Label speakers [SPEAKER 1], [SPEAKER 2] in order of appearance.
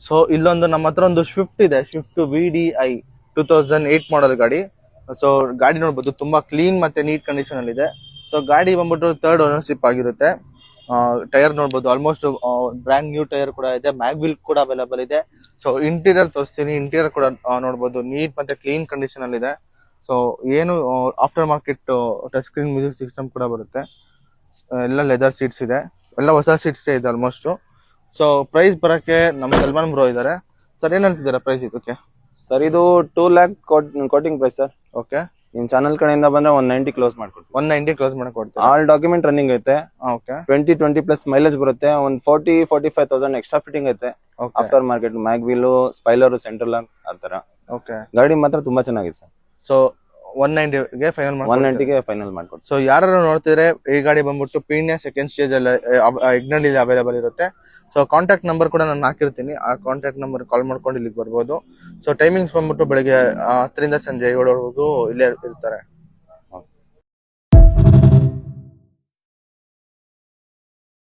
[SPEAKER 1] So ಇಲ್ಲೊಂದು ನಮ್ಮ ಹತ್ರ ಒಂದು ಸ್ವಿಫ್ಟ್ ಇದೆ, ಸ್ವಿಫ್ಟ್ VDI 2008 ಮಾಡಲ್ ಗಾಡಿ. ಸೊ ಗಾಡಿ ನೋಡ್ಬೋದು ತುಂಬಾ ಕ್ಲೀನ್ ಮತ್ತೆ ನೀಟ್ ಕಂಡೀಷನ್ ಅಲ್ಲಿ ಇದೆ. ಸೊ ಗಾಡಿ ಬಂದ್ಬಿಟ್ಟು 3rd ಓನರ್ಶಿಪ್ ಆಗಿರುತ್ತೆ. ಟೈರ್ ನೋಡ್ಬೋದು ಆಲ್ಮೋಸ್ಟ್ ಬ್ರ್ಯಾಂಡ್ ನ್ಯೂ ಟೈರ್ ಕೂಡ ಇದೆ, ಮ್ಯಾಗ್ವಿಲ್ ಕೂಡ ಅವೈಲೇಬಲ್ ಇದೆ. ಸೊ ಇಂಟೀರಿಯರ್ ತೋರಿಸ್ತೀನಿ, ಇಂಟೀರಿಯರ್ ಕೂಡ ನೋಡ್ಬೋದು ನೀಟ್ ಮತ್ತೆ ಕ್ಲೀನ್ ಕಂಡೀಷನ್ ಅಲ್ಲಿ ಇದೆ. ಸೊ ಏನು after market touch screen music system ಕೂಡ ಬರುತ್ತೆ. ಎಲ್ಲ ಲೆದರ್ ಸೀಟ್ಸ್ ಇದೆ, ಎಲ್ಲ ಹೊಸ ಸೀಟ್ಸ್ ಇದೆ ಆಲ್ಮೋಸ್ಟ್. ಸೊ ಪ್ರೈಸ್ ಬರಕ್ಕೆ ನಮ್ಮ ಸಲ್ಮಾನ್ ಬ್ರೋ ಇದಾರೆ. ಸರ್ ಏನಂತಿದ್ದಾರೆ ಪ್ರೈಸ್ ಇದಕ್ಕೆ?
[SPEAKER 2] ಸರ್ ಇದು 2 lakh quoting price sir.
[SPEAKER 1] Okay,
[SPEAKER 2] ನಿಮ್ ಚಾನಲ್ ಕಡೆಯಿಂದ ಬಂದ್ರೆ 190 ಕ್ಲೋಸ್ ಮಾಡ್ಕೊಡ್ತೀವಿ.
[SPEAKER 1] 190 ಕ್ಲೋಸ್ ಮಾಡಕ್ ಕೊಡ್ತೀರಾ?
[SPEAKER 2] ಆಲ್ ಡಾಕ್ಯುಮೆಂಟ್ ರನ್ನಿಂಗ್ ಐತೆ.
[SPEAKER 1] ಓಕೆ,
[SPEAKER 2] 20 ಪ್ಲಸ್ ಮೈಲೇಜ್ ಬರುತ್ತೆ. ಒಂದು 40-45,000 ಎಕ್ಸ್ಟ್ರಾ ಫಿಟ್ಟಿಂಗ್ ಐತೆ. After market mag wheel, spoiler, central ಆ ತರ.
[SPEAKER 1] ಓಕೆ,
[SPEAKER 2] ಗಾಡಿ ಮಾತ್ರ ತುಂಬಾ ಚೆನ್ನಾಗಿದೆ ಸರ್.
[SPEAKER 1] ಸೊ 190ಗೆ ಫೈನಲ್ ಮಾಡಿ
[SPEAKER 2] 190ಗೆ ಫೈನಲ್ ಮಾಡ್ಕೊಡ್ತೀವಿ.
[SPEAKER 1] ಸೊ ಯಾರು ನೋಡ್ತಿದ್ರೆ ಈ ಗಾಡಿ ಬಂದ್ಬಿಟ್ಟು ಪೀಣ್ಯ ಸೆಕೆಂಡ್ ಸ್ಟೇಜ್ ಅಲ್ಲಿ ಇಗ್ನಲ್ಲಿ ಅವೈಲೇಬಲ್ ಇರುತ್ತೆ. ಸೊ ಕಾಂಟ್ಯಾಕ್ಟ್ ನಂಬರ್ ಕೂಡ ನಾನು ಹಾಕಿರ್ತೀನಿ, ಆ ಕಾಂಟ್ಯಾಕ್ಟ್ ನಂಬರ್ ಕಾಲ್ ಮಾಡ್ಕೊಂಡು ಇಲ್ಲಿಗೆ ಬರ್ಬೋದು. ಸೊ ಟೈಮಿಂಗ್ಸ್ ಬಂದ್ಬಿಟ್ಟು ಬೆಳಿಗ್ಗೆ 10 ರಿಂದ ಸಂಜೆ 7 ವರೆಗೂ ಇಲ್ಲೇ ಇರ್ತಾರೆ.